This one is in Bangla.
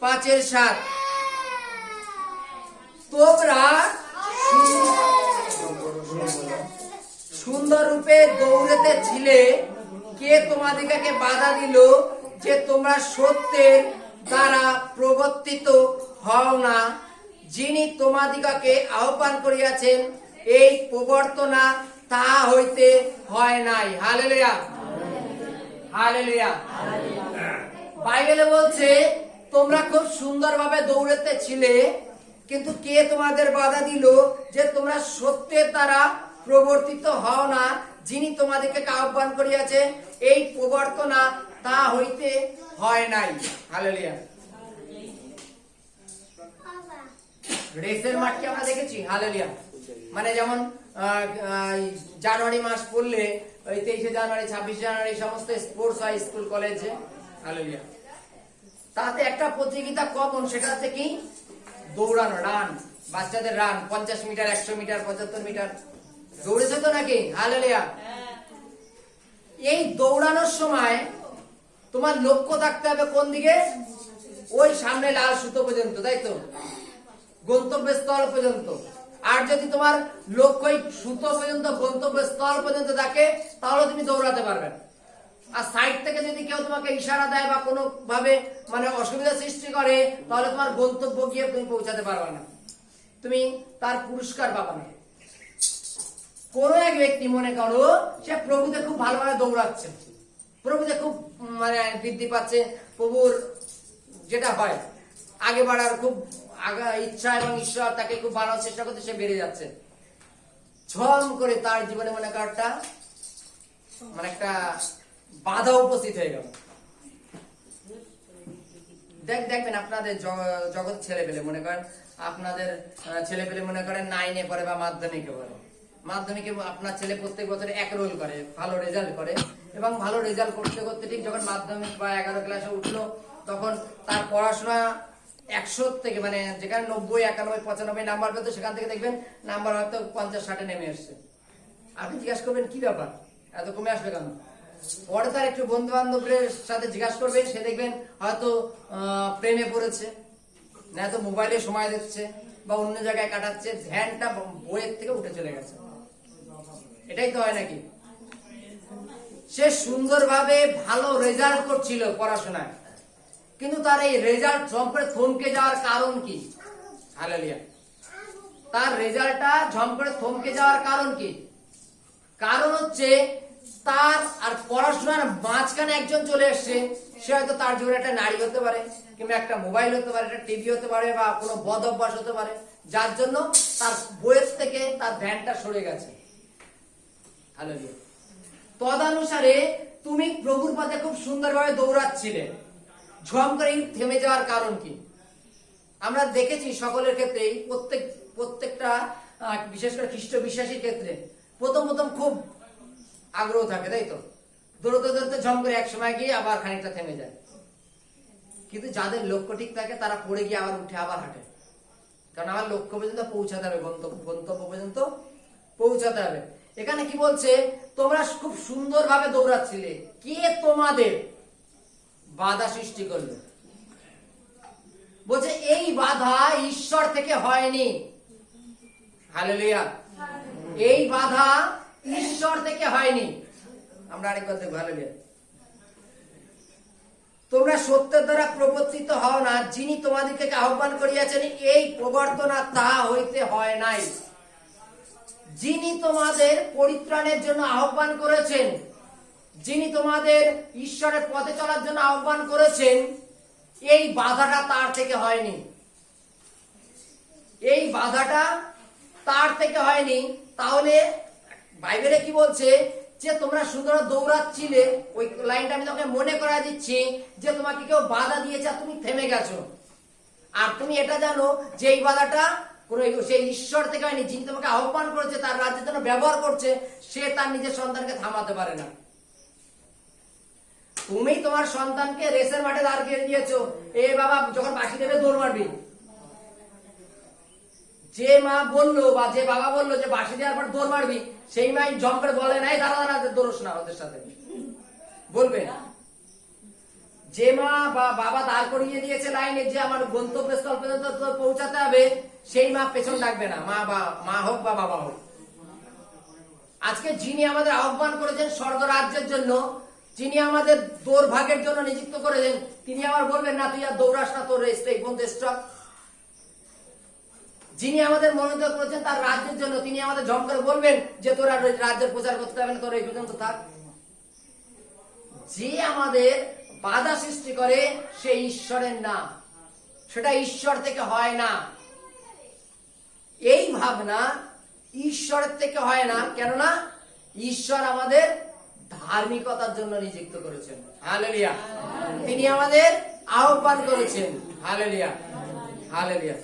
5 এর 7। তোমরা সুন্দর রূপে দৌড়াতে ছিলে, কে তোমাদিগকে বাধা দিল যে তোমরা সত্যের দ্বারা প্রবর্তিত হও না? যিনি তোমাদিগকে আহ্বান করিয়াছেন এই প্রবর্তনা তাহা হইতে হয় নাই। Hallelujah, hallelujah. বাইবেলে বলছে তোমরা খুব সুন্দরভাবে দৌড়াতে ছিলে, কিন্তু কে তোমাদের বাধা দিল যে তোমরা সত্যের দ্বারা প্রবর্তিত হও না? যিনি তোমাদেরকে আহ্বান করিয়াছেন এই প্রবর্তনা তা হইতে হয় নাই। হালেলুয়া। রেসের মাঠকে আমরা দেখেছি। হালেলুয়া। মানে যেমন জানুয়ারি মাস পড়লে ওই 23শে জানুয়ারি 26শে জানুয়ারি সমস্ত স্পোর্টস হয় স্কুল কলেজে। হালেলুয়া। তাতে একটা প্রতিযোগিতা কমন, সেটা হচ্ছে কি দৌড়ানো, রান। বাচ্চাদের রান 50 মিটার, 100 মিটার, 75 মিটার দৌড়েছে তো নাকি? হালেলুয়া। এই দৌড়ানোর সময় তোমার লক্ষ্য থাকতে হবে কোন দিকে? ওই সামনে লাল সুতো পর্যন্ত, তাই তো, গন্তব্যস্থল পর্যন্ত। আর যদি তোমার লক্ষ্য ওই সুতো পর্যন্ত, গন্তব্যস্থল পর্যন্ত থাকে, তাহলে তুমি দৌড়াতে পারবে। আর সাইড থেকে যদি কেউ তোমাকে ইশারা দেয় বা কোনো ভাবে মানে অসুবিধা সৃষ্টি করে, তাহলে তোমার গন্তব্য গিয়ে তুমি পৌঁছাতে পারবে না, তুমি তার পুরস্কার পাবে না। কোন এক ব্যক্তি মনে করো সে প্রভুতে খুব ভালোভাবে দৌড়াচ্ছে, প্রভুতে খুব মানে বৃদ্ধি পাচ্ছে, প্রভুর যেটা হয় আগে বাড়ার খুব ইচ্ছা এবং ঈশ্বর তাকে খুব বাড়ানোর চেষ্টা করতে, সে বেড়ে যাচ্ছে। ঝম করে তার জীবনে মনে একটা মানে একটা বাধা উপস্থিত হয়ে গেল। দেখবেন আপনাদের জগৎ ছেলে পেলে মনে করেন, আপনাদের ছেলে পেলে মনে করেন 9-এ পড়ে বা মাধ্যমিকে পড়ে। মাধ্যমিকে আপনার ছেলে প্রত্যেক বছর 1 রোল করে, ভালো রেজাল্ট করে, এবং ভালো রেজাল্ট করতে করতে ঠিক যখন মাধ্যমিক বা 11 ক্লাসে উঠলো, তখন তার পড়াশোনা 100 থেকে মানে যেখানে 90, 91, 95 নাম্বার পেতো, সেখান থেকে দেখবেন নাম্বার হয়তো 50-60-এ নেমে এসছে। আপনি জিজ্ঞাসা করবেন কি ব্যাপার, এত কমে আসবে কেন? পরে তার একটু বন্ধু বান্ধবের সাথে জিজ্ঞাসা করবেন, সে দেখবেন হয়তো প্রেমে পড়েছে, না তো মোবাইলে সময় দিচ্ছে বা অন্য জায়গায় কাটাচ্ছে, ধ্যানটা বইয়ের থেকে উঠে চলে গেছে। এটাই তো হয় নাকি? সে সুন্দরভাবে ভালো রেজাল্ট করছিল পড়াশোনায়, কিন্তু তার এই রেজাল্ট ঝমকে থমকে যাওয়ার কারণ কি? হালেলুয়া। তার রেজাল্টটা ঝম করে থমকে যাওয়ার কারণ কি? কারণ হচ্ছে তার আর পড়াশোনার মাঝখানে একজন চলে এসছে, সে হয়তো তার জীবনে একটা নারী হতে পারে, কিংবা একটা মোবাইল হতে পারে, একটা টিভি হতে পারে, বা কোনো বদ অভ্যাস হতে পারে, যার জন্য তার বইয়ের থেকে তার ধ্যানটা সরে গেছে। হালেলুয়া। তদানুসারে তুমি প্রভুর পথে খুব সুন্দরভাবে দৌড়াচ্ছিলে, ঝম করে থেমে যাওয়ার কারণ কি? আমরা দেখেছি সকলের ক্ষেত্রেই, প্রত্যেকটা বিশেষ করে খ্রিস্ট বিশ্বাসীর ক্ষেত্রে প্রথম খুব আগ্রহ থাকে, তাই তো, দৌড়তে দৌড়তে ঝম করে এক সময় গিয়ে আবার খানিকটা থেমে যায়। কিন্তু যাদের লক্ষ্য ঠিক থাকে তারা পড়ে গিয়ে আবার উঠে আবার হাঁটে, কারণ আমার লক্ষ্য পর্যন্ত পৌঁছাতে হবে, গন্তব্য পর্যন্ত পৌঁছাতে হবে। এখানে কি বলছে? তোমরা খুব সুন্দরভাবে দৌড়াচ্ছিলে, কে তোমাদের বাধা সৃষ্টি করলো? বলছে এই বাধা ঈশ্বর থেকে হয়নি। হালেলুয়া। এই বাধা ঈশ্বর থেকে হয়নি। আমরা আরেকবার দেখব। হালেলুয়া। তোমরা সত্যের দ্বারা প্রবর্তিত হও না, যিনি তোমাদেরকে আহ্বান করিয়াছেন এই প্রবর্তনা তাহা হইতে হয় নাই। যিনি তোমাদের পরিত্রাণের জন্য আহ্বান করেছেন, যিনি তোমাদের ঈশ্বরের পথে চলার জন্য আহ্বান করেছেন, এই বাধাটা তার থেকে হয়নি। এই বাধাটা তার থেকে হয়নি। তাহলে বাইবেলে কি বলছে? যে তোমরা সুন্দর দৌড়াচ্ছিলে, ওই লাইনটা আমি তোমাকে মনে করায় দিচ্ছি, যে তোমাকে কেউ বাধা দিয়েছে, তুমি থেমে গেছো। আর তুমি এটা জানো যে এই বাধাটা সেই ঈশ্বর থেকে হয়নি। যিনি তোমাকে আহ্বান করেছে, তার রাজ্যের জন্য ব্যবহার করছে, সে তার নিজের সন্তানকে থামাতে পারে না। তুমি তোমার সন্তানকে রেসের মাঠে দাঁড় করিয়ে দিয়েছো, এ বাবা যখন বাঁশি দেবে দৌড় মারবি। যে মা বললো বা যে বাবা বললো যে বাঁশি দেওয়ার পর দৌড় মারবি, সেই মাই জম করে বলে নাই দাঁড়া দৌড়স না ওদের সাথে, বলবে? যে মা বা বাবা দাঁড় করিয়ে দিয়েছে লাইনে যে আমার গন্তব্যস্থল পর্যন্ত পৌঁছাতে হবে, সেই মা পেছন ডাকবে না, মা হোক বা বাবা হোক। আজকে যিনি আমাদের আহ্বান করেছেন স্বর্গরাজ্যের জন্য, যিনি আমাদের দৌড়ভাগের জন্য নিযুক্ত করেছেন, তিনি আবার বলবেন না তুই আর দৌড়াস না, তোর রেস্ট এই পর্যন্ত স্টপ। যিনি আমাদের মনোনীত করেছেন তার রাজ্যের জন্য, তিনি আমাদের জম করে বলবেন যে তোর আর রাজ্যের প্রচার করতে হবে না, তোর এই পর্যন্ত থাক। যে আমাদের বাধা সৃষ্টি করে সে ঈশ্বরের না, সেটা ঈশ্বর থেকে হয় না। এই ভাবনা ঈশ্বরের থেকে হয় না, কেননা ঈশ্বর আমাদের ধার্মিকতার জন্য নিযুক্ত করেছেন। হালেলুয়া। তিনি আমাদের আহ্বান করেছেন। Hallelujah, hallelujah.